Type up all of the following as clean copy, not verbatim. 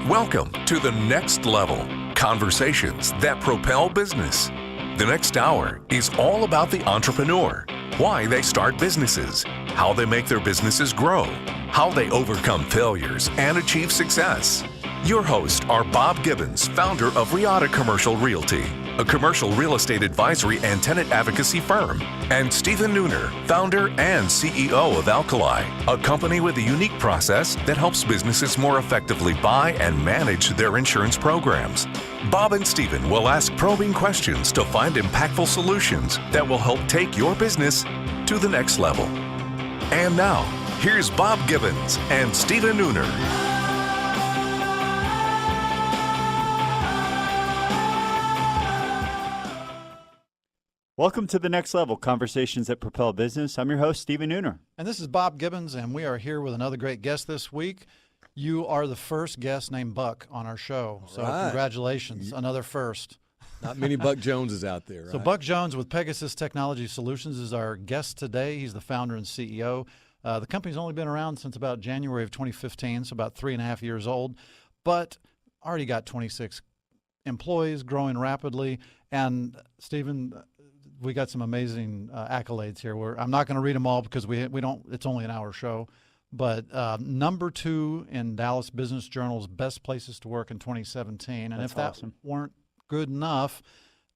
Welcome to The Next Level, conversations that propel business. The next hour is all about the entrepreneur, why they start businesses, how they make their businesses grow, how they overcome failures and achieve success. Your hosts are Bob Gibbons, founder of Riata Commercial Realty, a commercial real estate advisory and tenant advocacy firm, and Stephen Nooner, founder and CEO of Alkali, a company with a unique process that helps businesses more effectively buy and manage their insurance programs. Bob and Stephen will ask probing questions to find impactful solutions that will help take your business to the next level. And now, here's Bob Gibbons and Stephen Nooner. Welcome to The Next Level, conversations that propel business. I'm your host, Stephen Nooner. And this is Bob Gibbons, and we are here with another great guest this week. You are the first guest named Buck on our show, so congratulations, another first. Not many Buck Joneses out there, right? So Buck Jones with Pegasus Technology Solutions is our guest today. He's the founder and CEO. The company's only been around since about January of 2015, so about 3.5 years old, but already got 26 employees, growing rapidly. And Stephen, we got some amazing accolades here. I'm not going to read them all because we don't. It's only an hour show, but number 2 in Dallas Business Journal's Best Places to Work in 2017. And That's if that awesome. weren't good enough,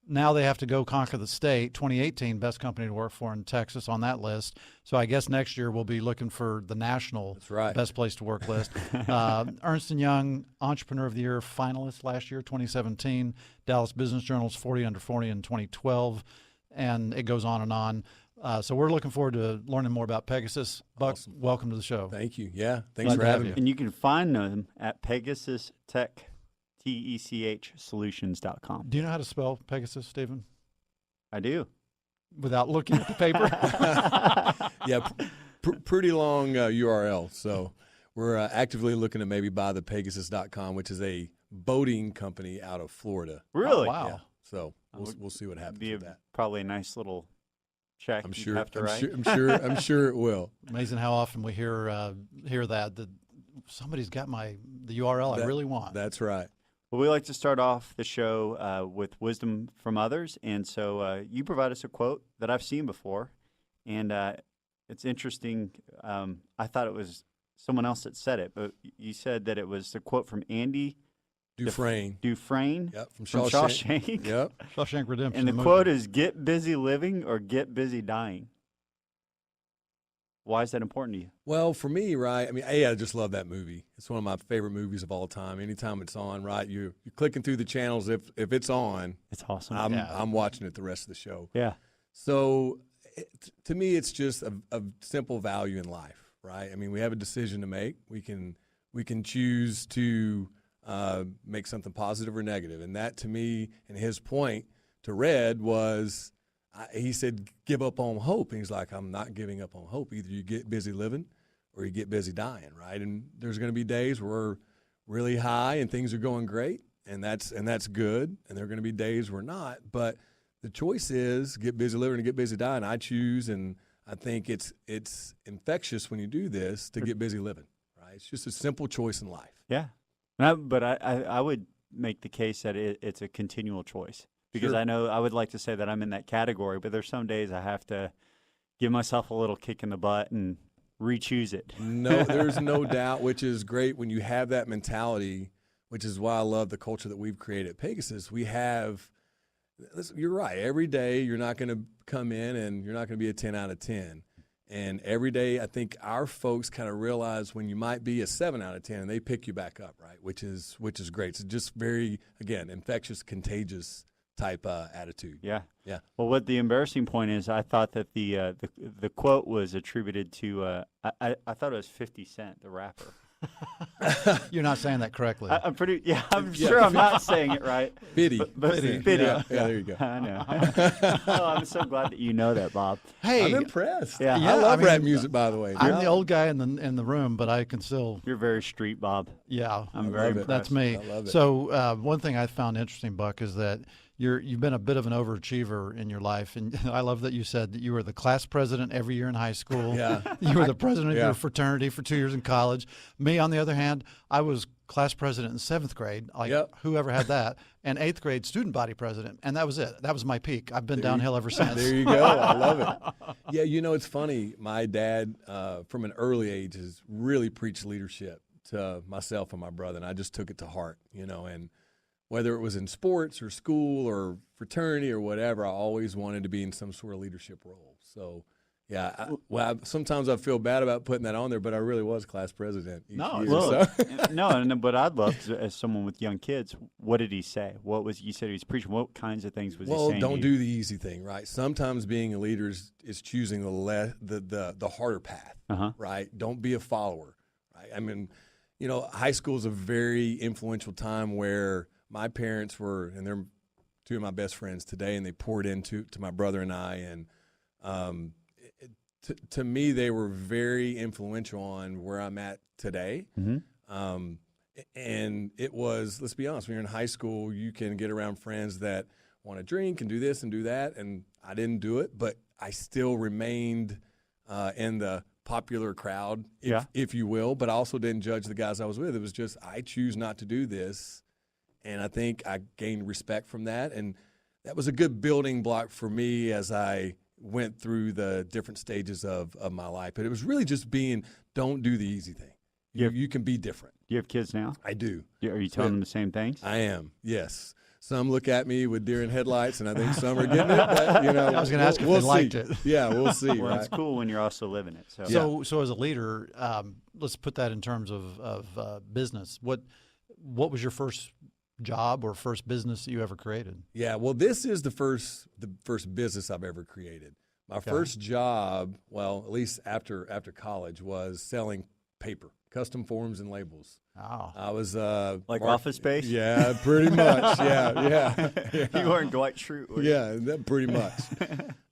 now they have to go conquer the state. 2018 Best Company to Work for in Texas on that list. So I guess next year we'll be looking for the national Best Place to Work list. Ernst & Young Entrepreneur of the Year finalist last year, 2017. Dallas Business Journal's 40 Under 40 in 2012. And it goes on and on. So we're looking forward to learning more about Pegasus. Buck, Awesome. Welcome to the show. Thank you. Yeah, thanks Glad for to have having you. me. And you can find them at Pegasus Tech, Tech Solutions.com. Do you know how to spell Pegasus, Stephen? I do. Without looking at the paper? Yeah, pretty long URL. So we're actively looking to maybe buy the Pegasus.com, which is a boating company out of Florida. Really? Oh, wow. Yeah. So we'll see what happens with that. Probably a nice little check. I'm you'd sure. have to write. I'm sure it will. Amazing how often we hear that somebody's got the URL I really want. That's right. Well, we like to start off the show with wisdom from others. And so you provide us a quote that I've seen before. And it's interesting. I thought it was someone else that said it, but you said that it was the quote from Andy Dufresne. Yep, from from Shawshank. Yep. Shawshank Redemption. And the quote is, get busy living or get busy dying. Why is that important to you? Well, for me, right, I mean, I just love that movie. It's one of my favorite movies of all time. Anytime it's on, right, you're clicking through the channels. If it's on, It's awesome. I'm watching it the rest of the show. Yeah. So to me, it's just a simple value in life, right? I mean, we have a decision to make. We can choose to make something positive or negative. And that, to me, and his point to Red was, he said, give up on hope. And he's like, I'm not giving up on hope. Either you get busy living or you get busy dying, right? And there's going to be days where we're really high and things are going great, and that's good. And there are going to be days we're not. But the choice is get busy living or get busy dying. I choose, and I think it's infectious when you do this to get busy living, right? It's just a simple choice in life. Yeah. But I would make the case that it's a continual choice. Because Sure. I know I would like to say that I'm in that category, but there's some days I have to give myself a little kick in the butt and re-choose it. No, there's no doubt, which is great when you have that mentality, which is why I love the culture that we've created at Pegasus. We have, you're right, every day you're not going to come in and you're not going to be a 10 out of 10. And every day I think our folks kind of realize when you might be a 7 out of 10 and they pick you back up, right, which is great. So just very, again, infectious, contagious type attitude. Yeah. Yeah. Well, what the embarrassing point is, I thought that the quote was attributed to, I thought it was 50 Cent, the rapper. You're not saying that correctly. I'm sure I'm not saying it right. Biddy. But Biddy. Yeah, there you go. I know. Oh, I'm so glad that you know that, Bob. Hey, I'm impressed. Yeah. I love rap music, by the way. I'm the old guy in the room, but I can still. You're very street, Bob. Yeah, I'm very love it. impressed. that's me. I love it. So one thing I found interesting, Buck, is that you've been a bit of an overachiever in your life, and I love that you said that you were the class president every year in high school. Yeah. You were the president of Yeah. your fraternity for 2 years in college. Me, on the other hand, I was class president in 7th grade, like Yep. whoever had that, and 8th grade student body president, and that was it. That was my peak. I've been downhill ever since. There you go. I love it. Yeah, it's funny. My dad, from an early age, has really preached leadership to myself and my brother, and I just took it to heart, and whether it was in sports or school or fraternity or whatever, I always wanted to be in some sort of leadership role. So, yeah, sometimes I feel bad about putting that on there, but I really was class president each year. Well, no, but I'd love to, as someone with young kids, what did he say? You said he was preaching. What kinds of things was he saying? Well, don't do the easy thing, right? Sometimes being a leader is choosing the harder path, right? Don't be a follower, right? I mean, high school is a very influential time where my parents were, and they're two of my best friends today, and they poured into my brother and I, and to me, they were very influential on where I'm at today. And it was, let's be honest, when you're in high school, you can get around friends that want to drink and do this and do that, and I didn't do it, but I still remained in the popular crowd, if you will, but I also didn't judge the guys I was with. It was just, I choose not to do this, and I think I gained respect from that, and that was a good building block for me as I went through the different stages of my life. But it was really just don't do the easy thing. You can be different. Do you have kids now? I do. Are you telling them the same things? I am, yes. Some look at me with deer in headlights, and I think some are getting it. But, I was going to ask if they liked it. Yeah, we'll see. Well, right? it's cool when you're also living it. So as a leader, let's put that in terms of business. What was your first job or first business that you ever created? Yeah, well, this is the first business I've ever created. My first job, well, at least after college, was selling paper, custom forms and labels. Oh. I was like Office Space? Yeah, pretty much. Yeah. You weren't Dwight Schrute, were you? Yeah, pretty much.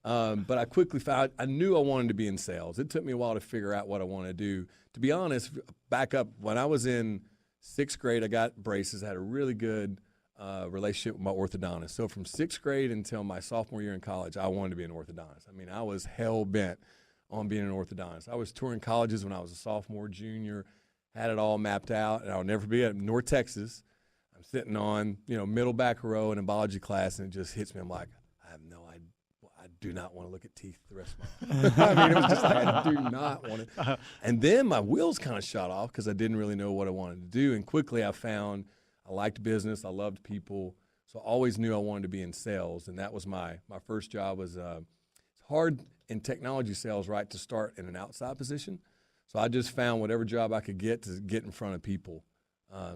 But I quickly found I knew I wanted to be in sales. It took me a while to figure out what I wanted to do. To be honest, back up when I was in 6th grade, I got braces. I had a really good relationship with my orthodontist. So from 6th grade until my sophomore year in college, I wanted to be an orthodontist. I mean, I was hell-bent on being an orthodontist. I was touring colleges when I was a sophomore, junior, had it all mapped out, and I'll never forget North Texas. I'm sitting on, middle back row in a biology class, and it just hits me. I'm like, I have no idea. I do not want to look at teeth the rest of my life. I mean, it was just like, I do not want to. And then my wheels kind of shot off because I didn't really know what I wanted to do. And quickly I found I liked business. I loved people. So I always knew I wanted to be in sales. And that was my first job. Was it's hard in technology sales, right, to start in an outside position. So I just found whatever job I could get to get in front of people.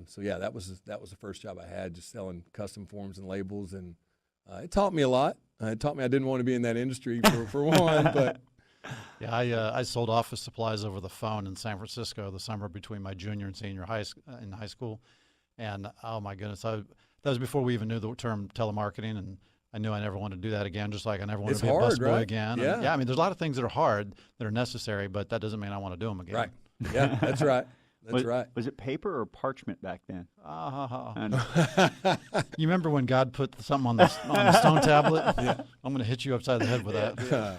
So yeah, that was the first job I had, just selling custom forms and labels. And it taught me a lot. It taught me I didn't want to be in that industry for one, but yeah, I sold office supplies over the phone in San Francisco the summer between my junior and senior in high school, and oh my goodness, that was before we even knew the term telemarketing, and I knew I never wanted to do that again, just like I never want to be a busboy right? again. Yeah. And, yeah, I mean, there's a lot of things that are hard that are necessary, but that doesn't mean I want to do them again. Right. Yeah, that's right. That's right. Was it paper or parchment back then? You remember when God put something on the stone tablet? Yeah. I'm going to hit you upside the head with that.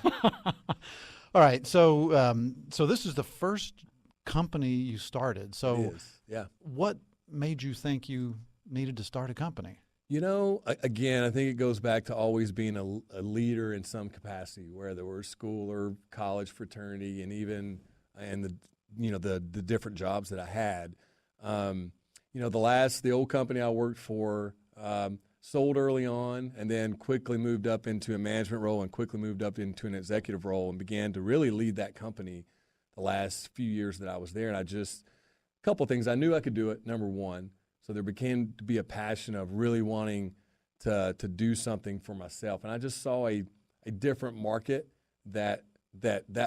All right. So this is the first company you started. So it is. Yeah. What made you think you needed to start a company? Again, I think it goes back to always being a leader in some capacity, whether we're school or college, fraternity, and even the different jobs that I had. The old company I worked for sold early on, and then quickly moved up into a management role, and quickly moved up into an executive role, and began to really lead that company the last few years that I was there. And a couple of things, I knew I could do it. Number one. So there began to be a passion of really wanting to do something for myself. And I just saw a different market that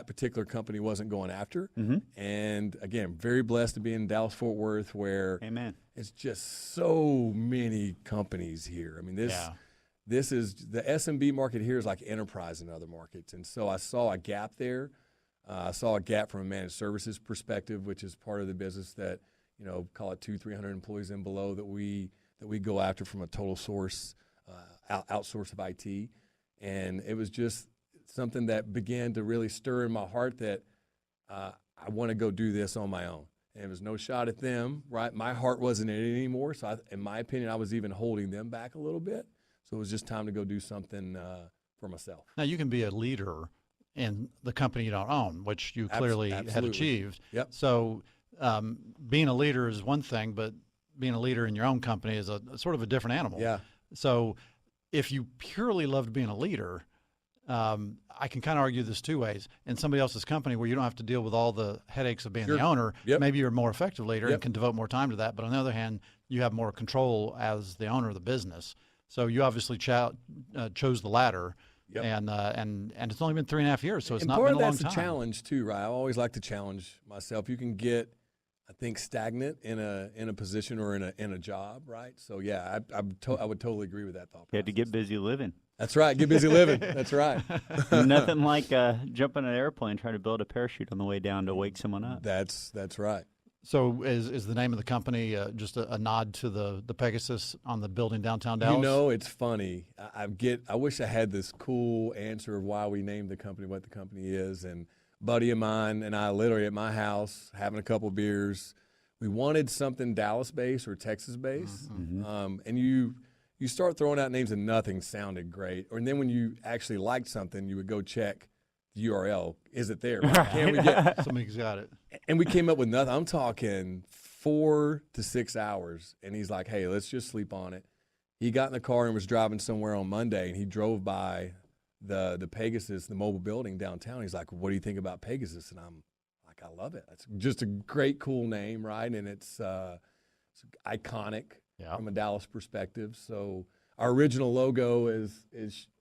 particular company wasn't going after. Mm-hmm. And again, very blessed to be in Dallas-Fort Worth, where Amen. It's just so many companies here. I mean, this is the SMB market here is like enterprise in other markets. And so I saw a gap there. I saw a gap from a managed services perspective, which is part of the business that, call it 200-300 employees and below that we go after from a total source, outsource of IT. And it was just something that began to really stir in my heart that I want to go do this on my own. and it was no shot at them, right? My heart wasn't in it anymore, so in my opinion, I was even holding them back a little bit. So it was just time to go do something for myself. Now, you can be a leader in the company you don't own, which you clearly had Absolutely. achieved. Yep. So being a leader is one thing, but being a leader in your own company is a sort of a different animal. Yeah. So if you purely loved being a leader, I can kind of argue this two ways. In somebody else's company where you don't have to deal with all the headaches of being Sure. the owner, Yep. maybe you're a more effective leader Yep. and can devote more time to that. But on the other hand, you have more control as the owner of the business. So you obviously chose the latter. Yep. And it's only been 3.5 years, so it's And not part been of a long that's time. a challenge too, right? I always like to challenge myself. You can get, I think, stagnant in a position or in a job, right? So yeah, I would totally agree with that thought You had to process. get busy living. That's right. Get busy living. That's right. Nothing like jumping an airplane trying to build a parachute on the way down to wake someone up. That's right. So is the name of the company just a nod to the Pegasus on the building downtown Dallas? You know, it's funny. I wish I had this cool answer of why we named the company what the company is. And a buddy of mine and I, literally at my house, having a couple beers, we wanted something Dallas-based or Texas-based. Mm-hmm. And you start throwing out names and nothing sounded great. And then when you actually liked something, you would go check the URL. Is it there? Can we get? Somebody's got it. And we came up with nothing. I'm talking 4 to 6 hours. And he's like, hey, let's just sleep on it. He got in the car and was driving somewhere on Monday, and he drove by the Pegasus, the mobile building downtown. He's like, what do you think about Pegasus? And I'm like, I love it. It's just a great, cool name, right? And it's iconic from a Dallas perspective. So our original logo is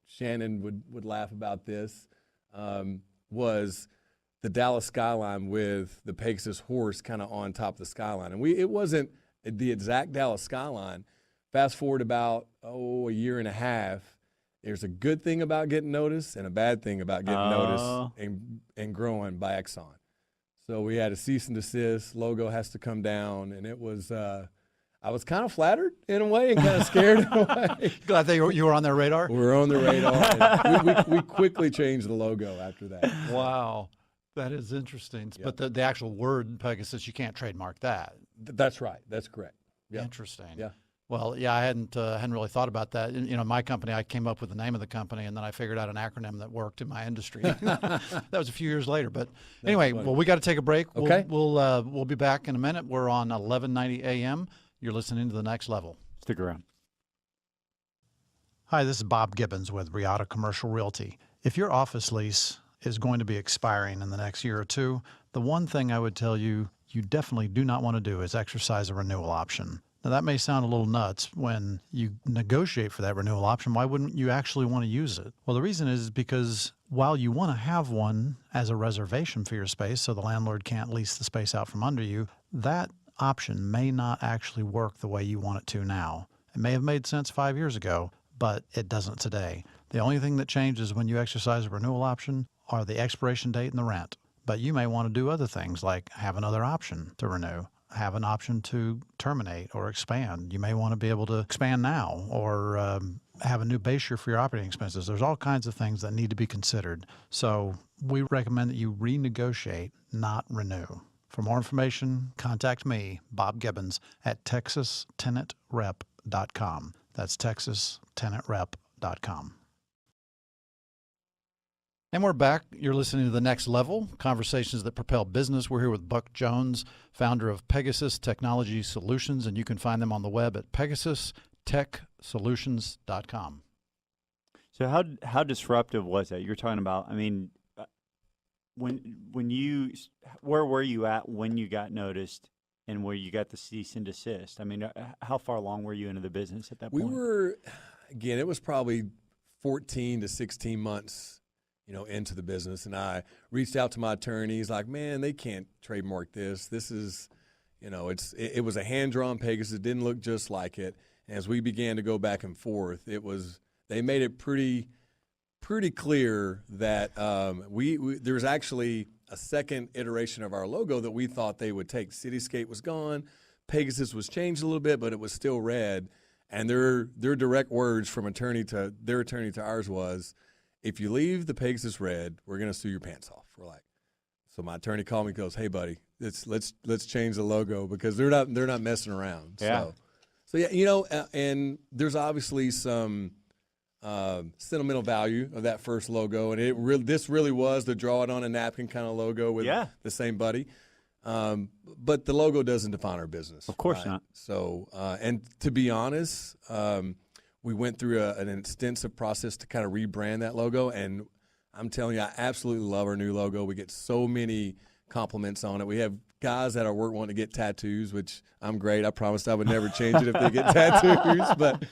Shannon would laugh about this, was the Dallas skyline with the Pegasus horse kind of on top of the skyline. And it wasn't the exact Dallas skyline. Fast forward about, a year and a half, there's a good thing about getting noticed and a bad thing about getting noticed and growing by Exxon. So we had a cease and desist, logo has to come down, and it was I was kind of flattered in a way and kind of scared in a way. Glad that you were on their radar? We were on the radar. And we quickly changed the logo after that. Wow. That is interesting. Yep. But the actual word Pegasus, you can't trademark that. That's right. That's correct. Yep. Interesting. Yeah. Well, yeah, I hadn't really thought about that. My company, I came up with the name of the company, and then I figured out an acronym that worked in my industry. That was a few years later. But anyway, well, we got to take a break. Okay. We'll be back in a minute. We're on 1190 AM. You're listening to The Next Level. Stick around. Hi, this is Bob Gibbons with Riata Commercial Realty. If your office lease is going to be expiring in the next year or two, the one thing I would tell you definitely do not want to do is exercise a renewal option. Now, that may sound a little nuts. When you negotiate for that renewal option, why wouldn't you actually want to use it? Well, the reason is because while you want to have one as a reservation for your space so the landlord can't lease the space out from under you, that option may not actually work the way you want it to now. It may have made sense 5 years ago, but it doesn't today. The only thing that changes when you exercise a renewal option are the expiration date and the rent. But you may want to do other things like have another option to renew, have an option to terminate or expand. You may want to be able to expand now or have a new base year for your operating expenses. There's all kinds of things that need to be considered. So we recommend that you renegotiate, not renew. For more information, contact me, Bob Gibbons, at texastenantrep.com. That's texastenantrep.com. And we're back. You're listening to The Next Level, Conversations That Propel Business. We're here with Buck Jones, founder of Pegasus Technology Solutions, and you can find them on the web at pegasustechsolutions.com. So how disruptive was that? You're talking about, I mean, where were you at when you got noticed and where you got the cease and desist? I mean, how far along were you into the business at that point? We were, again, it was probably 14 to 16 months, into the business. And I reached out to my attorney. He's like, man, they can't trademark this. This is, it was a hand-drawn Pegasus. It didn't look just like it. And as we began to go back and forth, they made it pretty clear that there was actually a second iteration of our logo that we thought they would take. Cityscape was gone. Pegasus was changed a little bit, but it was still red. And their direct words from their attorney to ours was, if you leave the Pegasus red, we're going to sue your pants off. We're like, So my attorney called me and goes, "Hey, buddy, let's change the logo because they're not messing around." Yeah. So yeah, and there's obviously some sentimental value of that first logo, and this really was the draw it on a napkin kind of logo with the same buddy. But the logo doesn't define our business. Of course not. So, and to be honest, we went through an extensive process to kind of rebrand that logo, and I'm telling you, I absolutely love our new logo. We get so many compliments on it. We have guys at our work wanting to get tattoos, which I'm great. I promised I would never change it if they get tattoos, but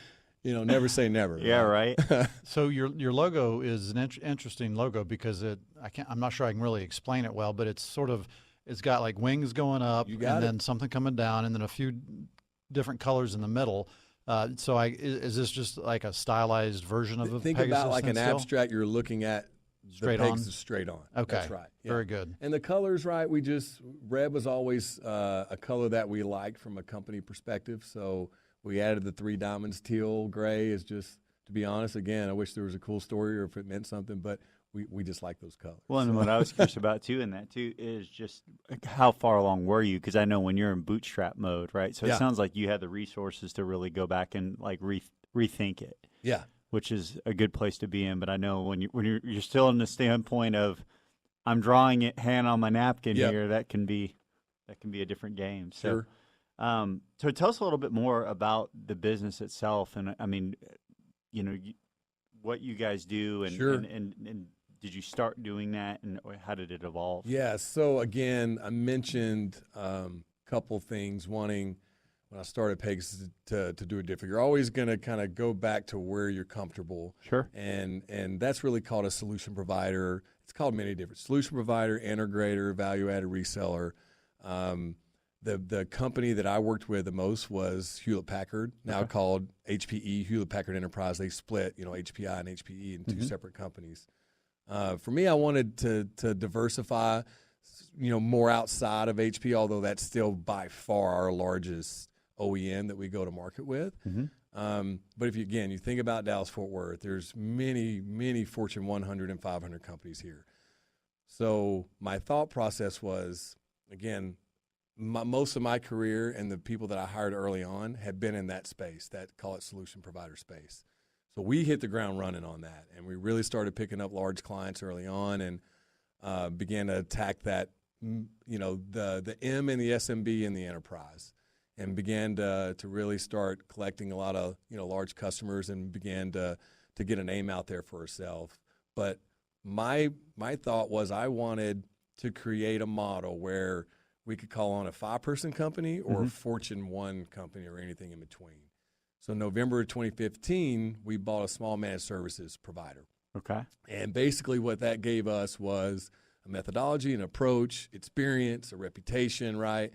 never say never. Yeah, right. So your logo is an interesting logo because I'm not sure I can really explain it well, but it's got like wings going up then something coming down and then a few different colors in the middle. Is this just like a stylized version of a Think Pegasus about like an still? abstract. You're looking at Straight the Pegasus on? straight on. Okay. That's right. Yeah. Very good. And the colors, right? Red was always a color that we liked from a company perspective. So we added the 3 diamonds. Teal, gray is just, to be honest, again, I wish there was a cool story or if it meant something, but we just like those colors. Well, and what I was curious about too in that too is just how far along were you? Because I know when you're in bootstrap mode, right? So it sounds like you had the resources to really go back and like rethink it. Yeah. Which is a good place to be in. But I know when you're still in the standpoint of I'm drawing it hand on my napkin here, that can be a different game. So, so tell us a little bit more about the business itself, and I mean, what you guys do, and did you start doing that, and how did it evolve? Yeah. So again, I mentioned a couple things wanting. When I started Pegasus to do it different, you're always going to kind of go back to where you're comfortable. Sure. And that's really called a solution provider. It's called many different solution provider, integrator, value-added reseller. The company that I worked with the most was Hewlett-Packard, now called HPE, Hewlett-Packard Enterprise. They split, HPI and HPE in 2 separate companies. For me, I wanted to diversify, more outside of HP, although that's still by far our largest OEM that we go to market with. But if you think about Dallas-Fort Worth, there's many, many Fortune 100 and 500 companies here. So my thought process was, again, most of my career and the people that I hired early on had been in that space, that call it solution provider space. So we hit the ground running on that, and we really started picking up large clients early on and began to attack that, the M and the SMB and the enterprise, and began to really start collecting a lot of large customers and began to get a name out there for ourselves. But my thought was I wanted to create a model where we could call on a 5-person company or a Fortune 1 company or anything in between. So November of 2015, we bought a small managed services provider. Okay. And basically what that gave us was a methodology, an approach, experience, a reputation, right?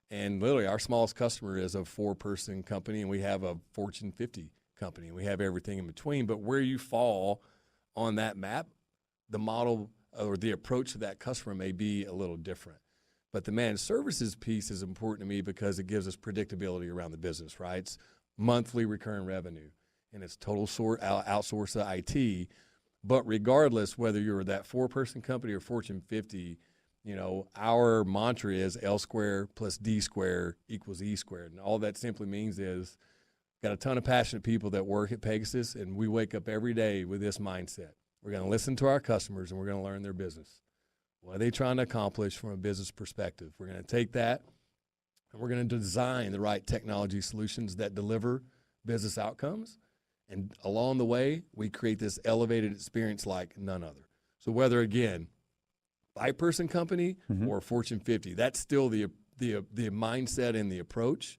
And literally our smallest customer is a 4-person company, and we have a Fortune 50 company, and we have everything in between. But where you fall on that map, the model or the approach to that customer may be a little different. But the managed services piece is important to me because it gives us predictability around the business, right? It's monthly recurring revenue, and it's total outsource of IT. But regardless, whether you're that 4-person company or Fortune 50, our mantra is L squared plus D squared equals E squared. And all that simply means is got a ton of passionate people that work at Pegasus, and we wake up every day with this mindset. We're going to listen to our customers, and we're going to learn their business. What are they trying to accomplish from a business perspective? We're going to take that, and we're going to design the right technology solutions that deliver business outcomes. And along the way, we create this elevated experience like none other. So whether, again, 5-person company or Fortune 50, that's still the mindset and the approach.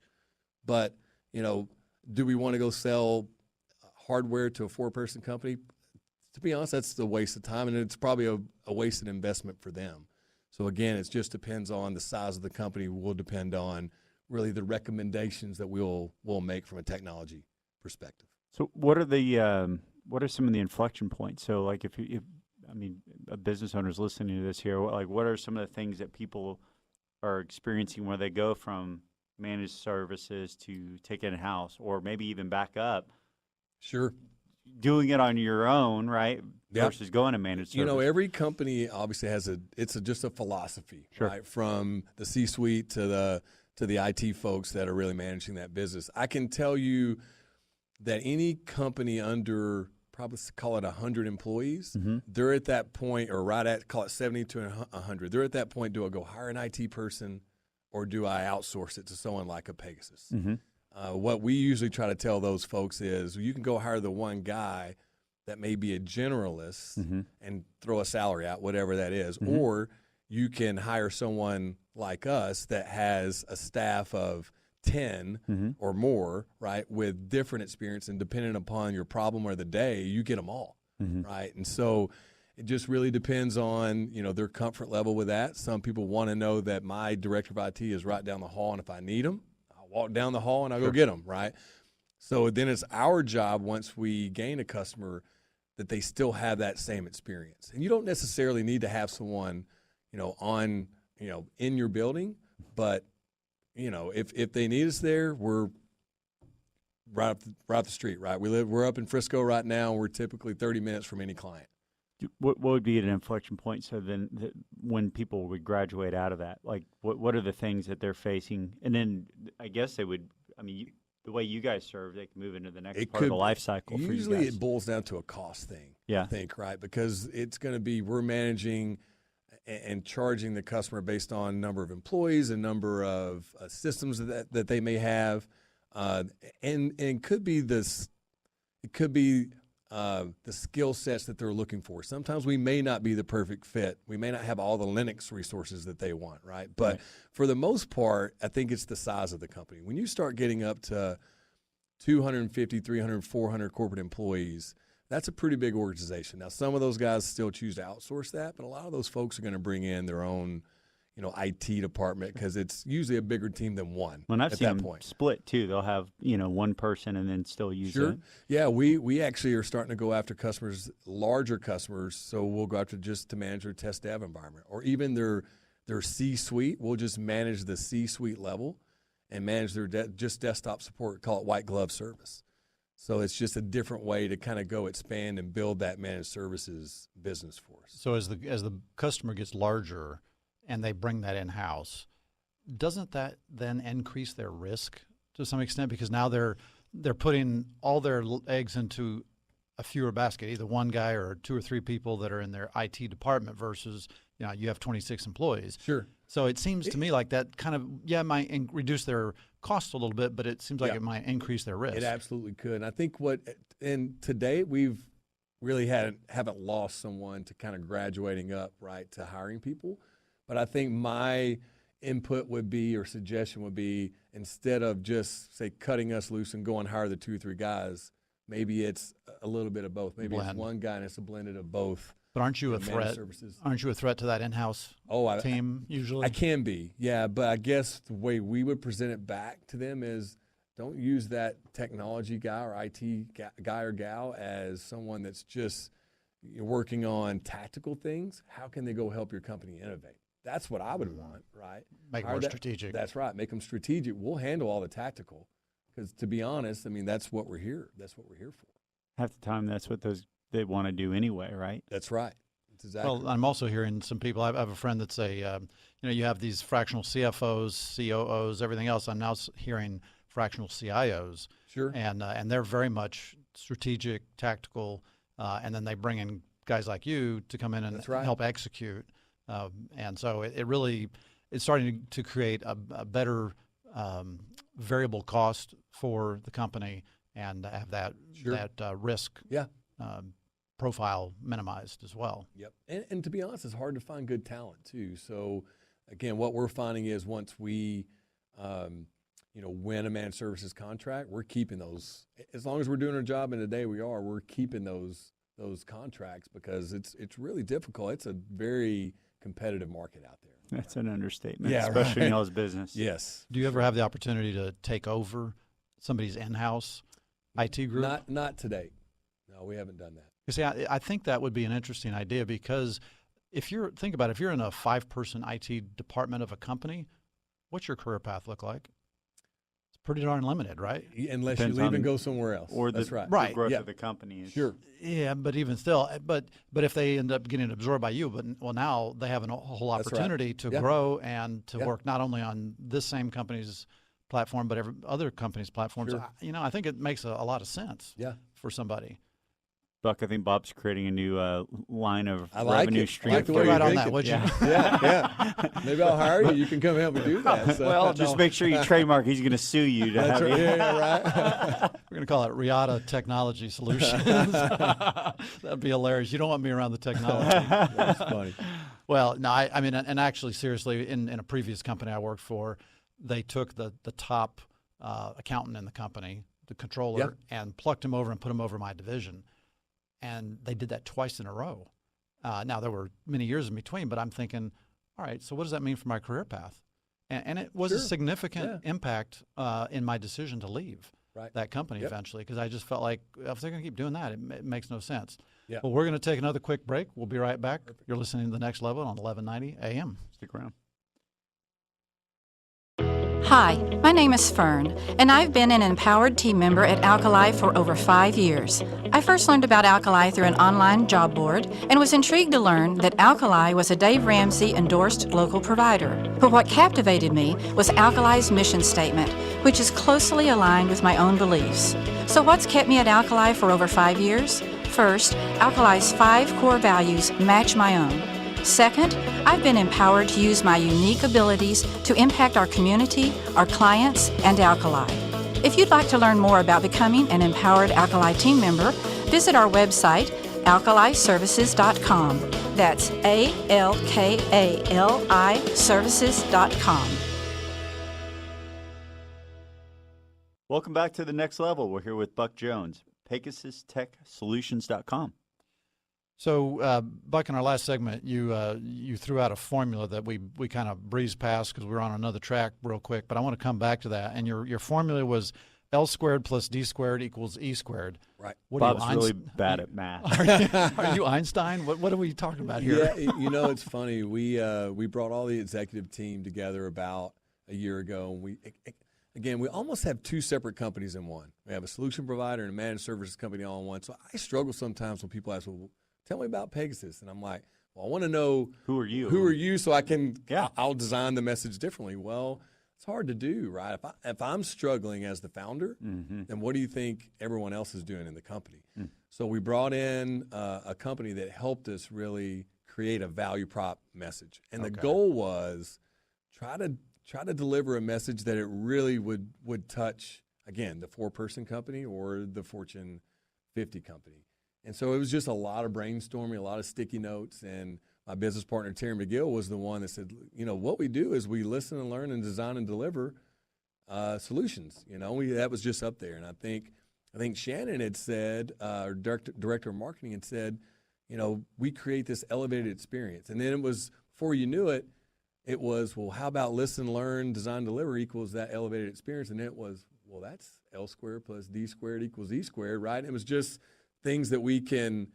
But, do we want to go sell hardware to a 4-person company? To be honest, that's a waste of time, and it's probably a wasted investment for them. So again, it just depends on the size of the company. Will depend on really the recommendations that we'll make from a technology perspective. So what are some of the inflection points? So like if a business owner is listening to this here, like what are some of the things that people are experiencing where they go from managed services to take it in-house or maybe even back up? Sure. doing it on your own, right? Yep. Versus going to managed service. You know, every company obviously has just a philosophy, Sure. right? From the C-suite to the IT folks that are really managing that business. I can tell you that any company under probably call it 100 employees, they're at that point, or right at call it 70 to 100. They're at that point. Do I go hire an IT person, or do I outsource it to someone like a Pegasus? What we usually try to tell those folks is you can go hire the one guy that may be a generalist and throw a salary out, whatever that is, or you can hire someone like us that has a staff of 10 or more, right, with different experience, and depending upon your problem or the day, you get them all, right? And so it just really depends on, you know, their comfort level with that. Some people want to know that my director of IT is right down the hall, and if I need them, I'll walk down the hall and I'll go get them, right? So then it's our job, once we gain a customer, that they still have that same experience. And you don't necessarily need to have someone, you know, in your building, but you know, if they need us there, we're right up the street, right? We're up in Frisco right now, and we're typically 30 minutes from any client. What would be an inflection point? So then, when people would graduate out of that, like what are the things that they're facing? And then I guess they would. I mean, the way you guys serve, they can move into the next part of the life cycle. Usually, for you guys. it boils down to a cost thing. Yeah, I think, right, because it's going to be we're managing and charging the customer based on number of employees and number of systems that they may have, and could be this. It could be the skill sets that they're looking for. Sometimes we may not be the perfect fit. We may not have all the Linux resources that they want, right? But for the most part, I think it's the size of the company. When you start getting up to 250, 300, 400 corporate employees, that's a pretty big organization. Now, some of those guys still choose to outsource that, but a lot of those folks are going to bring in their own, you know, IT department, because it's usually a bigger team than one. When I've at seen that them point. Split too, they'll have, you know, one person and then still use it. Yeah, we actually are starting to go after customers, larger customers. So we'll go after just to manage their test dev environment, or even their C-suite. We'll just manage the C-suite level and manage their just desktop support. Call it white glove service. So it's just a different way to kind of go expand and build that managed services business for us. So as the customer gets larger and they bring that in-house, doesn't that then increase their risk to some extent? Because now they're putting all their eggs into a fewer basket, either one guy or two or three people that are in their IT department versus, you know, you have 26 employees. Sure. So it seems to me like that kind of, might reduce their cost a little bit, but it seems like it might increase their risk. It absolutely could. And I think and to date, we've really haven't lost someone to kind of graduating up, right, to hiring people. But I think my input would be, or suggestion would be, instead of just, say, cutting us loose and going hire the 2 or 3 guys, maybe it's a little bit of both. Maybe it's one guy and it's a blended of both. But aren't you a threat? Services. Aren't you a threat to that in-house team usually? I can be, yeah. But I guess the way we would present it back to them is, don't use that technology guy or IT guy or gal as someone that's just working on tactical things. How can they go help your company innovate? That's what I would want, right? Make more strategic. That's right. Make them strategic. We'll handle all the tactical, because to be honest, I mean, that's what we're here. That's what we're here for. Half the time, that's what they want to do anyway, right? That's right. That's exactly. Well, I'm also hearing some people. I have a friend that's you have these fractional CFOs, COOs, everything else. I'm now hearing fractional CIOs. Sure. And they're very much strategic, tactical, and then they bring in guys like you to come in and help execute. And so it really is starting to create a better variable cost for the company, and have that risk profile minimized as well. Yep. And to be honest, it's hard to find good talent too. So again, what we're finding is once we win a managed services contract, we're keeping those. As long as we're doing our job, and today we're keeping those contracts, because it's really difficult. It's a very competitive market out there. That's an understatement, especially in y'all's business. Yes. Do you ever have the opportunity to take over somebody's in-house IT group? Not to date. No, we haven't done that. You see, I think that would be an interesting idea, because if you're in a 5-person IT department of a company, what's your career path look like? It's pretty darn limited, right? Unless Depends you leave and on- go somewhere else. Or That's the, right. the Right. growth Yeah. of the company. Is, Sure. Yeah, but even still, but if they end up getting absorbed by you, well, now they have a whole That's right. opportunity to Yeah. grow and to Yeah. work not only on this same company's platform, but every other company's platforms. Sure. I think it makes a lot of sense Yeah. for somebody. Buck, I think Bob's creating a new line of I like revenue it. stream. I like the for way you. Get you're right on that, thinking. would you? Yeah. Yeah. Maybe I'll hire you. You can come help me do that. So. Well, just make sure you trademark. He's going to sue you to That's have right. you. Yeah, right. We're going to call it Riata Technology Solutions. That'd be hilarious. You don't want me around the technology. That's funny. Well, no, I mean, and actually, seriously, in a previous company I worked for, they took the top accountant in the company, the controller, Yep. and plucked him over and put him over my division. And they did that twice in a row. Now, there were many years in between, but I'm thinking, all right, so what does that mean for my career path? And it was a Sure. significant impact in my decision to leave Right. that company Yep. eventually, because I just felt like if they're going to keep doing that, it makes no sense. Yeah. Well, we're going to take another quick break. We'll be right back. You're listening to The Next Level on 1190 AM. Stick around. Hi, my name is Fern, and I've been an empowered team member at Alkali for over 5 years. I first learned about Alkali through an online job board and was intrigued to learn that Alkali was a Dave Ramsey endorsed local provider. But what captivated me was Alkali's mission statement, which is closely aligned with my own beliefs. So what's kept me at Alkali for over 5 years? First, Alkali's 5 core values match my own. Second, I've been empowered to use my unique abilities to impact our community, our clients, and Alkali. If you'd like to learn more about becoming an empowered Alkali team member, visit our website, alkaliservices.com. That's ALKALI services.com. Welcome back to The Next Level. We're here with Buck Jones, PegasusTechSolutions.com. So, Buck, in our last segment, you threw out a formula that we kind of breezed past because we were on another track real quick, but I want to come back to that. And your formula was L squared plus D squared equals E squared. Right. What are Bob's you, really bad at math. Are you Einstein? What are we talking about here? Yeah, it's funny. We brought all the executive team together about a year ago, and we almost have 2 separate companies in one. We have a solution provider and a managed services company all in one. So I struggle sometimes when people ask, well, tell me about Pegasus. And I'm like, well, I want to know Who are you? Who are you so I can, Yeah. I'll design the message differently. Well, it's hard to do, right? If I'm struggling as the founder, then what do you think everyone else is doing in the company? So we brought in a company that helped us really create a value prop message. And the goal was try to deliver a message that it really would touch, again, the 4-person company or the Fortune 50 company. And so it was just a lot of brainstorming, a lot of sticky notes, and my business partner, Terry McGill, was the one that said, what we do is we listen and learn and design and deliver solutions. That was just up there. And I think Shannon had said, our director of marketing had said, we create this elevated experience. And then it was, before you knew it, it was, well, how about listen, learn, design, deliver equals that elevated experience? And it was, well, that's L squared plus D squared equals E squared, right? And it was just things that we can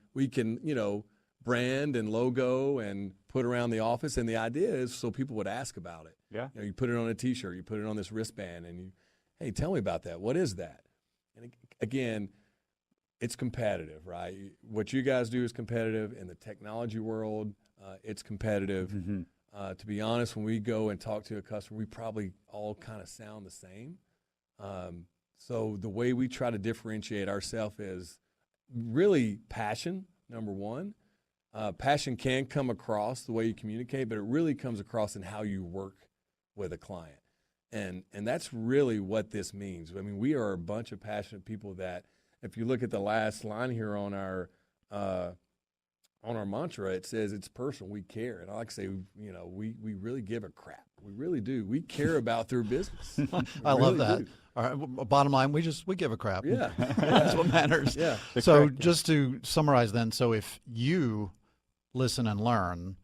brand and logo and put around the office. And the idea is so people would ask about it. Yeah. You put it on a T-shirt, you put it on this wristband, and hey, tell me about that. What is that? And again, it's competitive, right? What you guys do is competitive. In the technology world, it's competitive. To be honest, when we go and talk to a customer, we probably all kind of sound the same. So the way we try to differentiate ourselves is really passion, number one. Passion can come across the way you communicate, but it really comes across in how you work with a client. And that's really what this means. I mean, we are a bunch of passionate people that, if you look at the last line here on our mantra, it says it's personal. We care. And I like to say, we really give a crap. We really do. We care about their business. I love that. do. All right. Bottom line, we give a crap. Yeah. That's what matters. Yeah. So just to summarize then, so if you listen and learn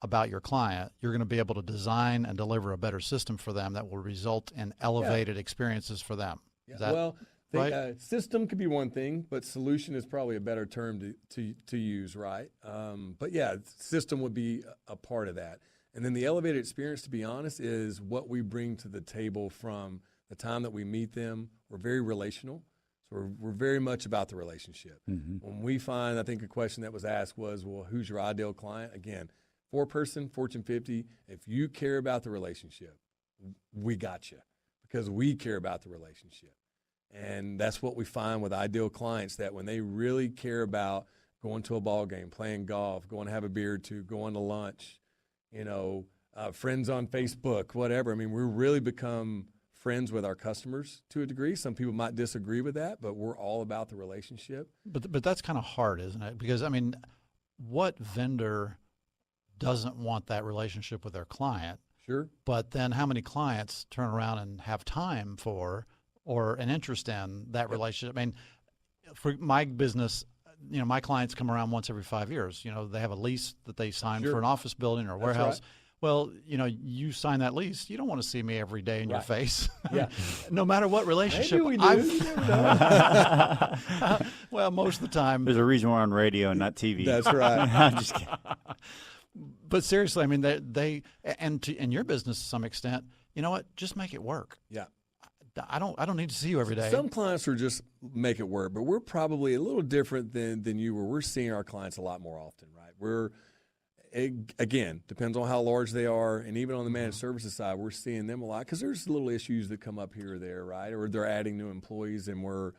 about your client, you're going to be able to design and deliver a better system for them that will result in elevated experiences for them. Yeah. Is that right? System could be one thing, but solution is probably a better term to use, right? But yeah, system would be a part of that. And then the elevated experience, to be honest, is what we bring to the table from the time that we meet them. We're very relational. So we're very much about the relationship. When we find, I think a question that was asked was, well, who's your ideal client? Again, 4-person, Fortune 50, if you care about the relationship, we got you because we care about the relationship. And that's what we find with ideal clients, that when they really care about going to a ball game, playing golf, going to have a beer or two, going to lunch, friends on Facebook, whatever. I mean, we really become friends with our customers to a degree. Some people might disagree with that, but we're all about the relationship. But that's kind of hard, isn't it? Because, I mean, what vendor doesn't want that relationship with their client? Sure. But then how many clients turn around and have time for or an interest in that relationship? I mean, for my business, my clients come around once every 5 years. They have a lease that they sign for an office building or a warehouse. Right. Well, you sign that lease, you don't want to see me every day in your face. Yeah. No matter what relationship. Maybe we do. You never know. Well, most of the time. There's a reason we're on radio and not TV. That's right. I'm just kidding. But seriously, I mean, in your business to some extent, you know what? Just make it work. Yeah. I don't need to see you every day. Some clients are just make it work, but we're probably a little different than you were. We're seeing our clients a lot more often, right? Again, depends on how large they are, and even on the managed services side, we're seeing them a lot because there's little issues that come up here or there, right? Or they're adding new employees, and we're,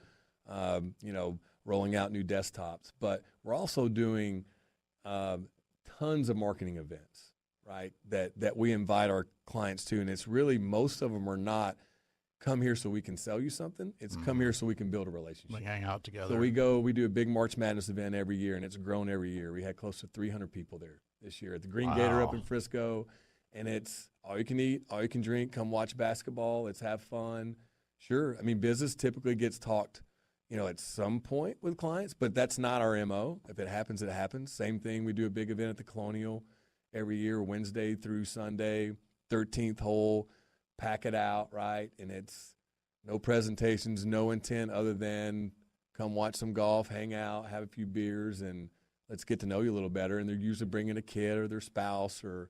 rolling out new desktops. But we're also doing tons of marketing events, right? That we invite our clients to, and it's really most of them are not come here so we can sell you something. It's come here so we can build a relationship. We hang out together. So we do a big March Madness event every year, and it's grown every year. We had close to 300 people there this year at the Green Gator up in Frisco, and it's all you can eat, all you can drink, come watch basketball, let's have fun. Sure, I mean, business typically gets talked, at some point with clients, but that's not our MO. If it happens, it happens. Same thing, we do a big event at the Colonial every year, Wednesday through Sunday, 13th hole, pack it out, right? And it's no presentations, no intent other than come watch some golf, hang out, have a few beers, and let's get to know you a little better. And they're usually bringing a kid or their spouse, so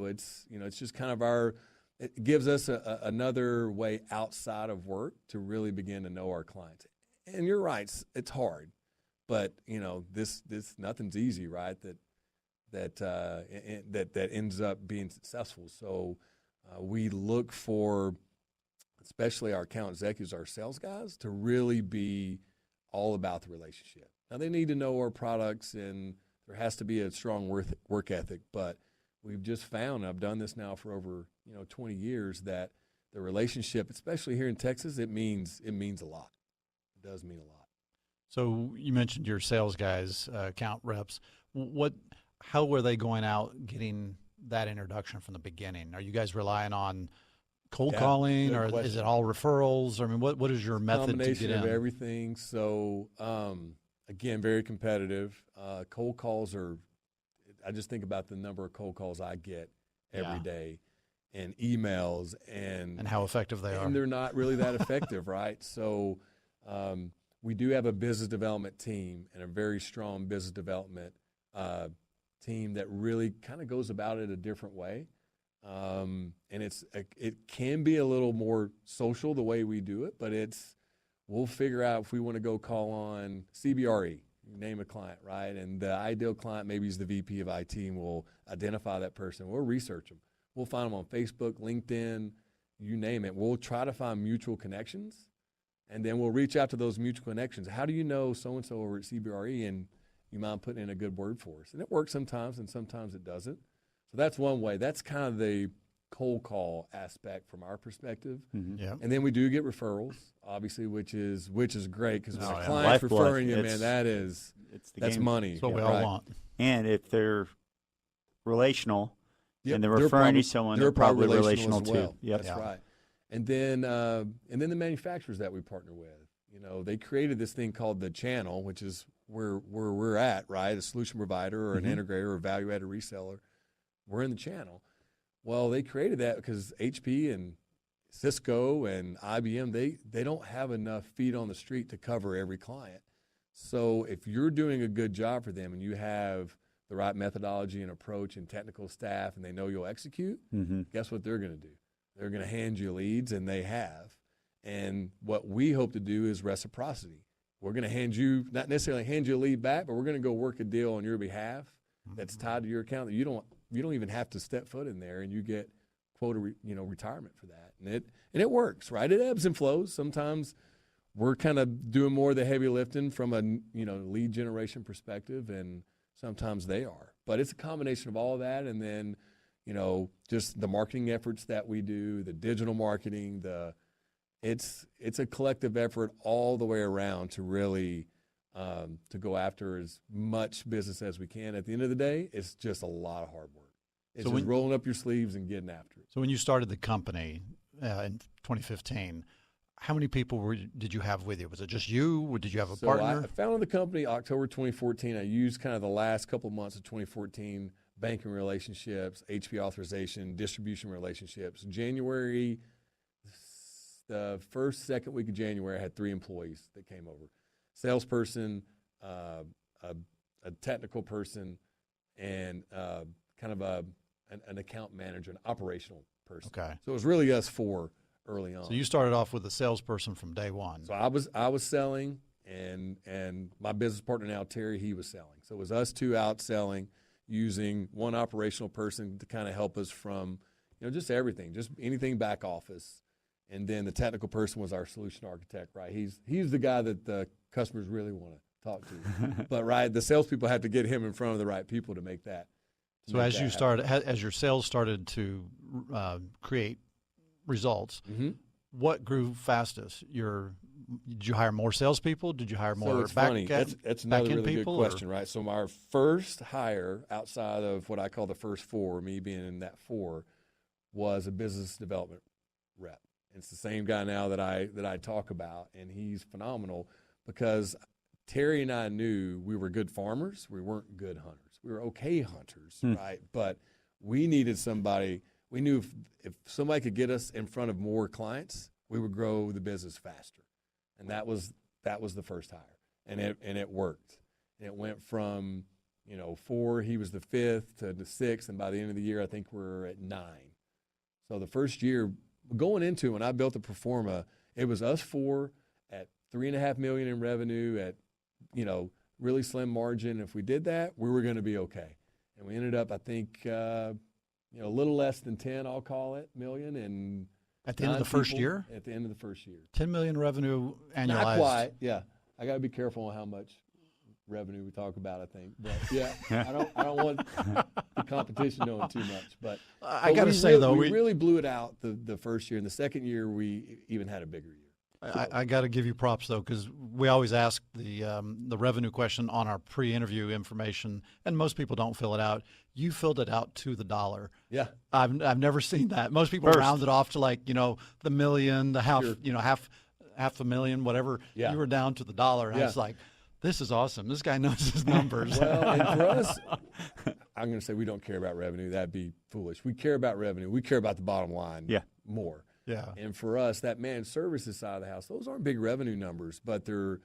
it's it's just kind of it gives us another way outside of work to really begin to know our clients. And you're right, it's hard, but this nothing's easy, right? That ends up being successful. So we look for, especially our account executives, our sales guys, to really be all about the relationship. Now, they need to know our products, and there has to be a strong work ethic, but we've just found, I've done this now for over 20 years, that the relationship, especially here in Texas, it means a lot. It does mean a lot. So you mentioned your sales guys, account reps. How were they going out getting that introduction from the beginning? Are you guys relying on cold calling, or is it all referrals? I mean, what is your method to get in? Combination of everything. So, again, very competitive. Cold calls I just think about the number of cold calls I get every day, and emails, and how effective they are. And they're not really that effective, right? So we do have a business development team and a very strong business development team that really kind of goes about it a different way. And it can be a little more social the way we do it, but we'll figure out if we want to go call on CBRE, name a client, right? And the ideal client maybe is the VP of IT, and we'll identify that person. We'll research them. We'll find them on Facebook, LinkedIn, you name it. We'll try to find mutual connections, and then we'll reach out to those mutual connections. How do you know so-and-so over at CBRE, and you mind putting in a good word for us? And it works sometimes, and sometimes it doesn't. So that's one way. That's kind of the cold call aspect from our perspective. Mm-hmm. Yeah. And then we do get referrals, obviously, which is great, because when a client's referring you, man, that's money. That's what we all want. And if they're relational and they're referring to someone, they're probably relational as well. too. Yep. That's right. And then the manufacturers that we partner with, they created this thing called the channel, which is where we're at, right? A solution provider or an integrator or value-added reseller. We're in the channel. Well, they created that because HP and Cisco and IBM, they don't have enough feet on the street to cover every client. So if you're doing a good job for them and you have the right methodology and approach and technical staff, and they know you'll execute, guess what they're going to do? They're going to hand you leads, and they have. And what we hope to do is reciprocity. We're going to not necessarily hand you a lead back, but we're going to go work a deal on your behalf that's tied to your account that you don't even have to step foot in there, and you get quota retirement for that. And it works, right? It ebbs and flows. Sometimes we're kind of doing more of the heavy lifting from a lead generation perspective, and sometimes they are. But it's a combination of all of that, and then just the marketing efforts that we do, the digital marketing, it's a collective effort all the way around to really to go after as much business as we can. At the end of the day, it's just a lot of hard work. It's just rolling up your sleeves and getting after it. So when you started the company in 2015, how many people did you have with you? Was it just you, or did you have a partner? I founded the company October 2014. I used kind of the last couple of months of 2014, banking relationships, HP authorization, distribution relationships. January, the second week of January, I had 3 employees that came over. Salesperson, a technical person, and kind of an account manager, an operational person. Okay. So it was really us 4 early on. So you started off with a salesperson from day one. So I was selling, and my business partner now, Terry, he was selling. So it was us 2 out selling, using one operational person to kind of help us from, just everything, just anything back office. And then the technical person was our solution architect, right? He's the guy that the customers really want to talk to. But right, the salespeople have to get him in front of the right people to make that. So as your sales started to create results, what grew fastest? Did you hire more salespeople? Did you hire more so it's funny. That's another really good question, right? So our first hire outside of what I call the first 4, me being in that 4, was a business development rep. It's the same guy now that I talk about, and he's phenomenal because Terry and I knew we were good farmers. We weren't good hunters. We were okay hunters, right? But we needed somebody. We knew if somebody could get us in front of more clients, we would grow the business faster. And that was the first hire, and it worked. And it went from 4, he was the 5th, to the 6th, and by the end of the year, I think we're at 9. So the first year, going into when I built the Performa, it was us 4 at $3.5 million in revenue at really slim margin. If we did that, we were going to be okay. And we ended up, I think, a little less than 10, I'll call it, million. And at the end of the first year? At the end of the first year. 10 million revenue annualized. Not quite, yeah. I got to be careful on how much revenue we talk about, I think. But yeah, I don't want the competition knowing too much. But I got to say, though, we really blew it out the first year. And the second year, we even had a bigger year. I got to give you props, though, because we always ask the revenue question on our pre-interview information, and most people don't fill it out. You filled it out to the dollar. Yeah, I've never seen that. Most people round it off to the million, the half, half a million, whatever. Yeah. You were down to the dollar. And I was like, this is awesome. This guy knows his numbers. Well, and for us, I'm going to say we don't care about revenue. That'd be foolish. We care about revenue. We care about the bottom line more. Yeah. And for us, that managed services side of the house, those aren't big revenue numbers, but they're,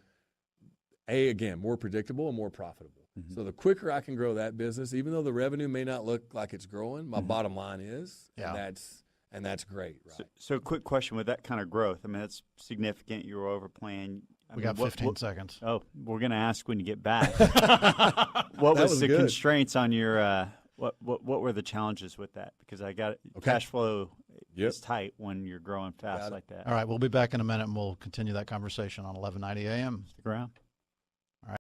again, more predictable and more profitable. Mm-hmm. So the quicker I can grow that business, even though the revenue may not look like it's growing, my bottom line is, and that's great, right? So quick question, with that kind of growth, I mean, that's significant. You were over plan. We got 15 seconds. Oh, we're going to ask when you get back. What was the constraints on your what were the challenges with that? Because cash flow is tight when you're growing fast like that. All right, we'll be back in a minute, and we'll continue that conversation on 1190 AM. Stick around. All right.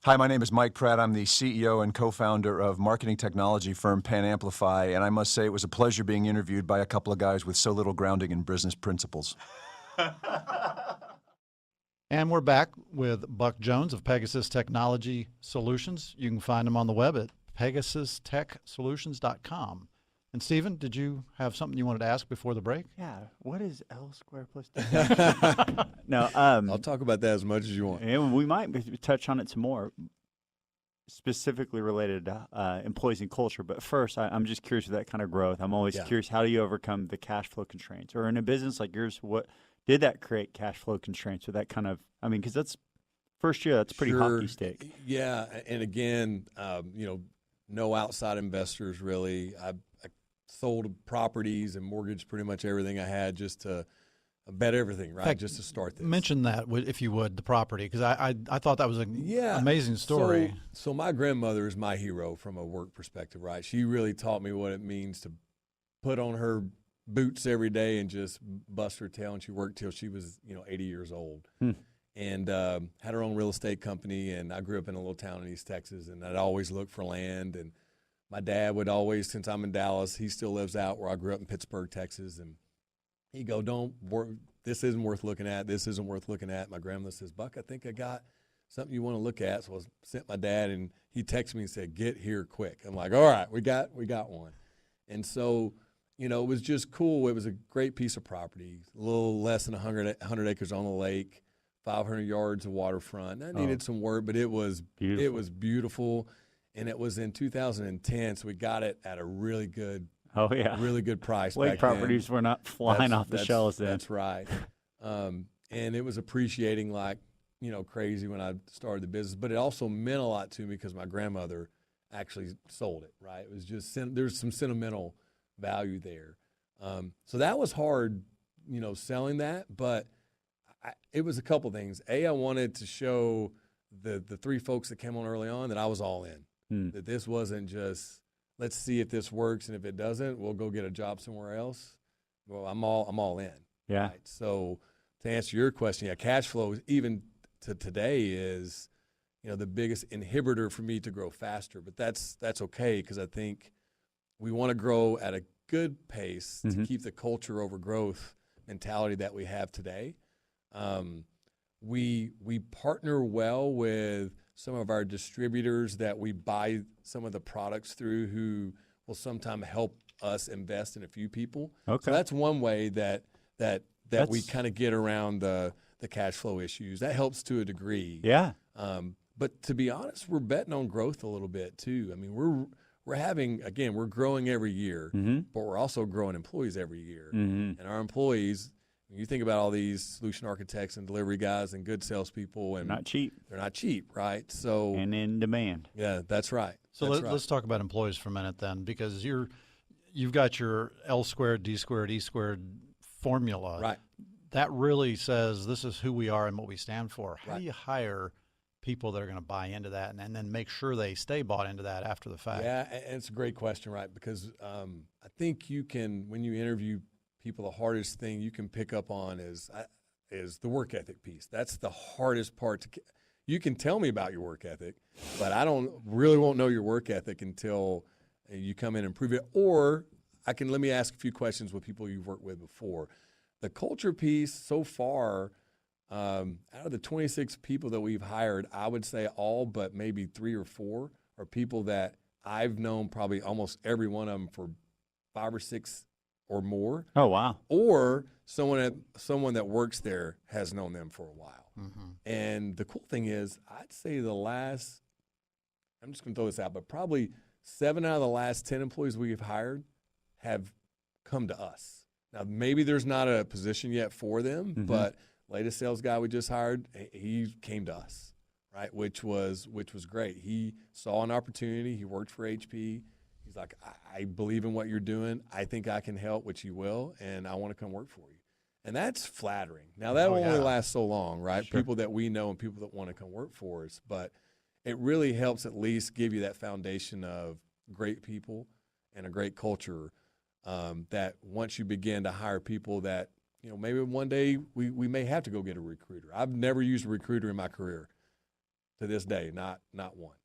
Hi, my name is Mike Pratt. I'm the CEO and co-founder of marketing technology firm Pan Amplify, and I must say it was a pleasure being interviewed by a couple of guys with so little grounding in business principles. And we're back with Buck Jones of Pegasus Technology Solutions. You can find him on the web at PegasusTechSolutions.com. And Stephen, did you have something you wanted to ask before the break? Yeah. What is L squared plus 2? No. I'll talk about that as much as you want. And we might touch on it some more, specifically related to employees and culture. But first, I'm just curious with that kind of growth. I'm always curious, how do you overcome the cash flow constraints? Or in a business like yours, what did that create cash flow constraints with that kind of, because that's first year, that's pretty hockey stick. Yeah. And again, no outside investors really. I sold properties and mortgaged pretty much everything I had just to bet everything, right, fact, just to start this. Mention that, if you would, the property, because I thought that was an amazing story. So my grandmother is my hero from a work perspective, right? She really taught me what it means to put on her boots every day and just bust her tail, and she worked till she was 80 years old. And had her own real estate company, and I grew up in a little town in East Texas, and I'd always look for land. And my dad would always, since I'm in Dallas, he still lives out where I grew up in Pittsburgh, Texas, and he'd go, this isn't worth looking at, this isn't worth looking at. My grandmother says, Buck, I think I got something you want to look at. So I sent my dad, and he texted me and said, get here quick. I'm like, all right, we got one. And so, it was just cool. It was a great piece of property, a little less than 100 acres on the lake, 500 yards of waterfront. I needed some work, but it was beautiful. It was beautiful, and it was in 2010, so we got it at a really good price. Lake properties were not flying off the shelves then. That's right. And it was appreciating like crazy when I started the business, but it also meant a lot to me because my grandmother actually sold it. Right, it was just there's some sentimental value there. So that was hard, selling that, but it was a couple things. I wanted to show the three folks that came on early on that I was all in. That this wasn't just let's see if this works, and if it doesn't, we'll go get a job somewhere else. Well, I'm all in. Yeah. Right? So to answer your question, cash flow even to today is the biggest inhibitor for me to grow faster. But that's okay because I think we want to grow at a good pace to keep the culture over growth mentality that we have today. We partner well with some of our distributors that we buy some of the products through who will sometimes help us invest in a few people. Okay. So that's one way that we kind of get around the cash flow issues. That helps to a degree. Yeah. But to be honest, we're betting on growth a little bit too. I mean, we're growing every year, but we're also growing employees every year. And our employees, when you think about all these solution architects and delivery guys and good salespeople, and they're not cheap, right? So and in demand. Yeah, that's right. So let's talk about employees for a minute then, because you've got your L squared, D squared, E squared formula. Right. That really says this is who we are and what we stand for. How Right. do you hire people that are going to buy into that and then make sure they stay bought into that after the fact? Yeah, and it's a great question, right? Because I think you can, when you interview people, the hardest thing you can pick up on is the work ethic piece. That's the hardest part. You can tell me about your work ethic, but I won't know your work ethic until you come in and prove it. Or let me ask a few questions with people you've worked with before. The culture piece so far, out of the 26 people that we've hired, I would say all but maybe 3 or 4 are people that I've known probably almost every one of them for 5 or 6 or more. Oh, wow. Or someone that works there has known them for a while. And the cool thing is, I'd say I'm just going to throw this out, but probably 7 out of the last 10 employees we've hired have come to us. Now, maybe there's not a position yet for them, but latest sales guy we just hired, he came to us, right? Which was great. He saw an opportunity. He worked for HP. He's like, I believe in what you're doing. I think I can help, which you will, and I want to come work for you. And that's flattering. Now, that will only last so long, right? Sure. People that we know and people that want to come work for us. But it really helps at least give you that foundation of great people and a great culture that once you begin to hire people that, maybe one day we may have to go get a recruiter. I've never used a recruiter in my career to this day, not one.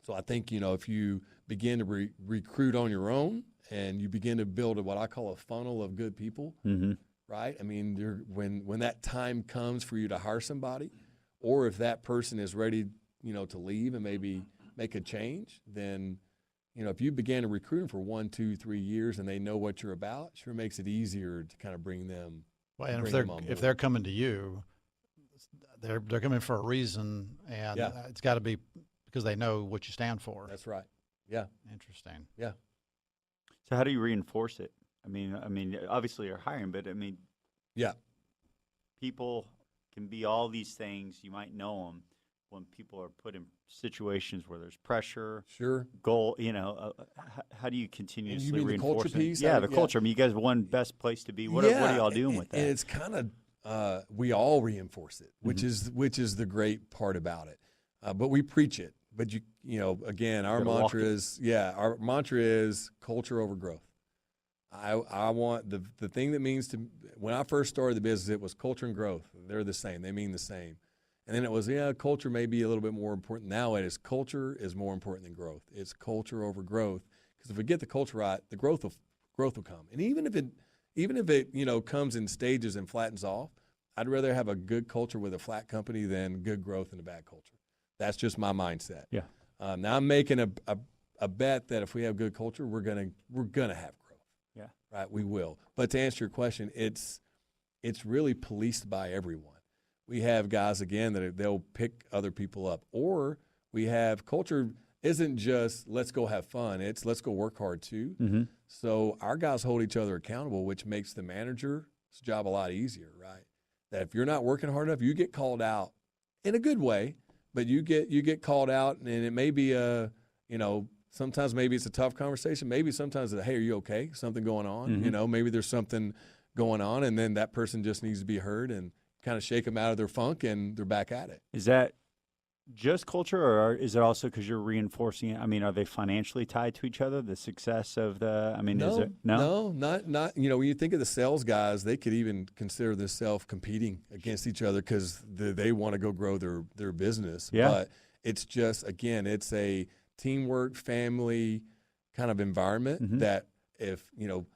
So I think, if you begin to recruit on your own and you begin to build what I call a funnel of good people, right? I mean, when that time comes for you to hire somebody, or if that person is ready, to leave and maybe make a change, then, if you began to recruit them for 1, 2, 3 years and they know what you're about, it sure makes it easier to kind of bring them. Well, and if they're coming to you, they're coming for a reason, and it's got to be because they know what you stand for. That's right. Yeah. Interesting. Yeah. So how do you reinforce it? I mean, obviously you're hiring, but people can be all these things. You might know them. when people are put in situations where there's pressure, Sure. goal, how do you continuously mean the culture reinforce it? piece? Yeah, I the mean, culture. I mean, you guys won best place to be. What are y'all doing with that? And it's kind of we all reinforce it, which is the great part about it. But we preach it. But again, our mantra is culture over growth. I want the thing that means to when I first started the business, it was culture and growth. They're the same. They mean the same. And then it was, culture may be a little bit more important. Now it is culture is more important than growth. It's culture over growth. Because if we get the culture right, the growth will come. And even if it comes in stages and flattens off, I'd rather have a good culture with a flat company than good growth and a bad culture. That's just my mindset. Yeah. Now I'm making a bet that if we have good culture, we're gonna have growth. Yeah. Right. We will. But to answer your question, it's really policed by everyone. We have guys again that they'll pick other people up, or we have culture isn't just let's go have fun. It's let's go work hard too. Mm-hmm. So our guys hold each other accountable, which makes the manager's job a lot easier. Right. That if you're not working hard enough, you get called out in a good way. But you get called out, and it may be sometimes maybe it's a tough conversation. Maybe sometimes it's, hey, are you okay? Something going on? Mm-hmm. Maybe there's something going on, and then that person just needs to be heard and kind of shake them out of their funk, and they're back at it. Is that just culture, or is it also because you're reinforcing it? I mean, are they financially tied to each other? The success of is it no, not. When you think of the sales guys, they could even consider themselves competing against each other because they want to go grow their business. Yeah. But it's just it's a teamwork, family kind of environment that if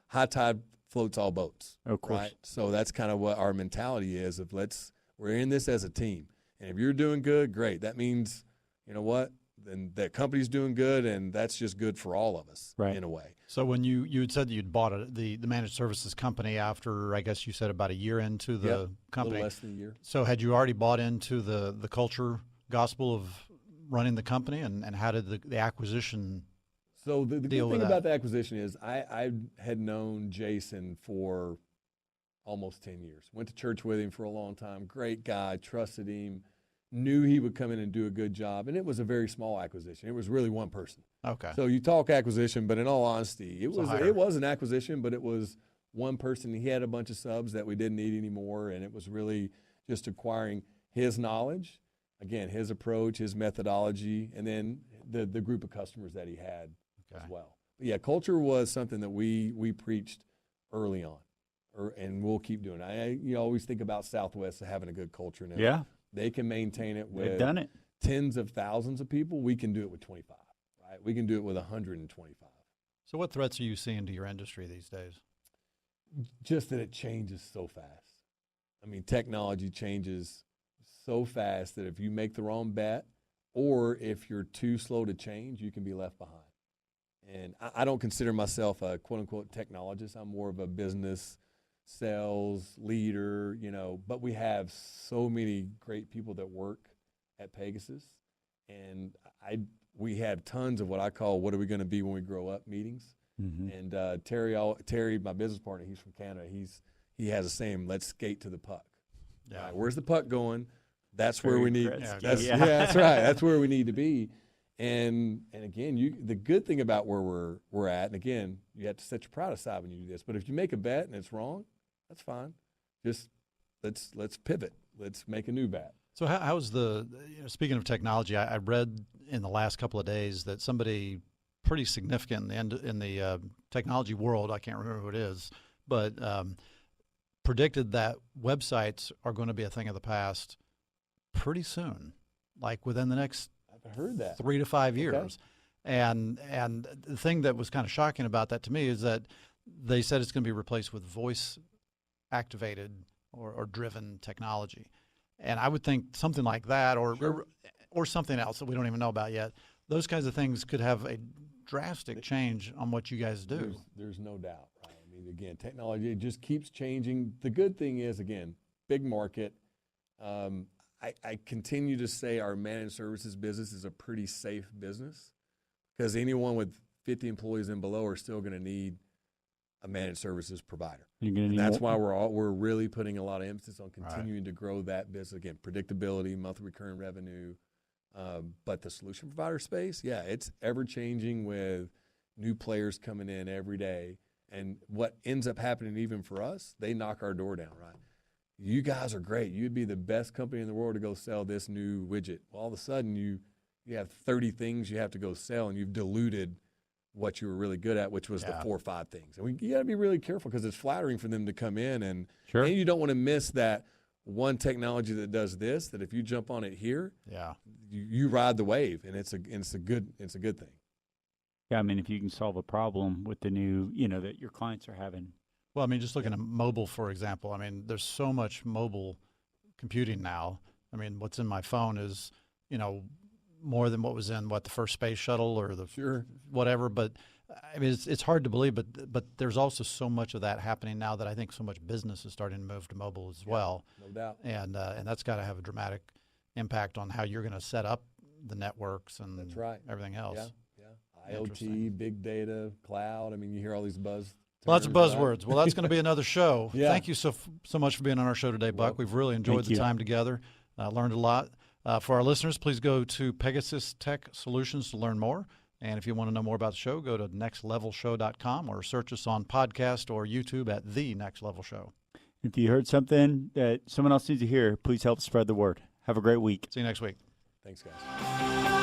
high tide floats all boats. Of course. Right? So that's kind of what our mentality is of we're in this as a team. And if you're doing good, great. That means, then that company's doing good, and that's just good for all of us in a way. So when you had said that you'd bought the managed services company after, I guess you said about a year into the company. A little less than a year. So had you already bought into the culture gospel of running the company, and how did the acquisition So the good deal with thing that? about the acquisition is I had known Jason for almost 10 years. Went to church with him for a long time. Great guy, trusted him, knew he would come in and do a good job. And it was a very small acquisition. It was really one person. Okay. So you talk acquisition, but in all honesty, it hire. was an acquisition, but it was one person. He had a bunch of subs that we didn't need anymore, and it was really just acquiring his knowledge, again, his approach, his methodology, and then the group of customers that he had as well. But yeah, culture was something that we preached early on, and we'll keep doing it. You always think about Southwest having a good culture. And Yeah. they can maintain it with They've done it. tens of thousands of people. We can do it with 25, right? We can do it with 125. So what threats are you seeing to your industry these days? Just that it changes so fast. I mean, technology changes so fast that if you make the wrong bet or if you're too slow to change, you can be left behind. And I don't consider myself a quote-unquote technologist. I'm more of a business sales leader, but we have so many great people that work at Pegasus. And we have tons of what I call what are we going to be when we grow up meetings. Mm-hmm. And Terry, my business partner, he's from Canada. He has a saying, let's skate to the puck. Yeah. Right, where's the puck going? That's where Very we need. Gretzky. That's Yeah. that's right. That's where we need to be. And again, the good thing about where we're at, and again, you have to set your pride aside when you do this. But if you make a bet and it's wrong, that's fine. Just let's pivot. Let's make a new bet. So how's speaking of technology, I read in the last couple of days that somebody pretty significant in the technology world, I can't remember who it is, but predicted that websites are going to be a thing of the past pretty soon, like within the next I've heard that 3 to 5 years. Okay. And the thing that was kind of shocking about that to me is that they said it's going to be replaced with voice activated or driven technology. And I would think something like that or something else that we don't even know about yet, those kinds of things could have a drastic change on what you guys do. There's no doubt. Right? I mean, again, technology just keeps changing. The good thing is, again, big market. I continue to say our managed services business is a pretty safe business because anyone with 50 employees and below are still going to need a managed services provider. And that's why we're really putting a lot of emphasis on continuing to grow that business. Again, predictability, monthly recurring revenue, But the solution provider space, yeah, it's ever changing with new players coming in every day. And what ends up happening even for us, they knock our door down, right? You guys are great. You'd be the best company in the world to go sell this new widget. Well, all of a sudden you have 30 things you have to go sell, and you've diluted what you were really good at, which was the 4 or 5 things. And you got to be really careful because it's flattering for them to come in, and you don't want to miss that one technology that does this, that if you jump on it here, you ride the wave, and it's a good thing. Yeah, I mean, if you can solve a problem with the new, that your clients are having. Well, I mean, just looking at mobile, for example, I mean, there's so much mobile computing now. I mean, what's in my phone is, more than what was in the first space shuttle or the whatever. But I mean, it's hard to believe, but there's also so much of that happening now that I think so much business is starting to move to mobile as well. No doubt. And that's got to have a dramatic impact on how you're going to set up the networks and everything else. Yeah. IoT, big data, cloud. I mean, you hear all these buzz. Lots of buzzwords. Well, that's going to be another show. Thank you so much for being on our show today, Buck. We've really enjoyed the time together, learned a lot. For our listeners, please go to Pegasus Tech Solutions to learn more. And if you want to know more about the show, go to nextlevelshow.com or search us on podcast or YouTube at The Next Level Show. If you heard something that someone else needs to hear, please help spread the word. Have a great week. See you next week. Thanks, guys.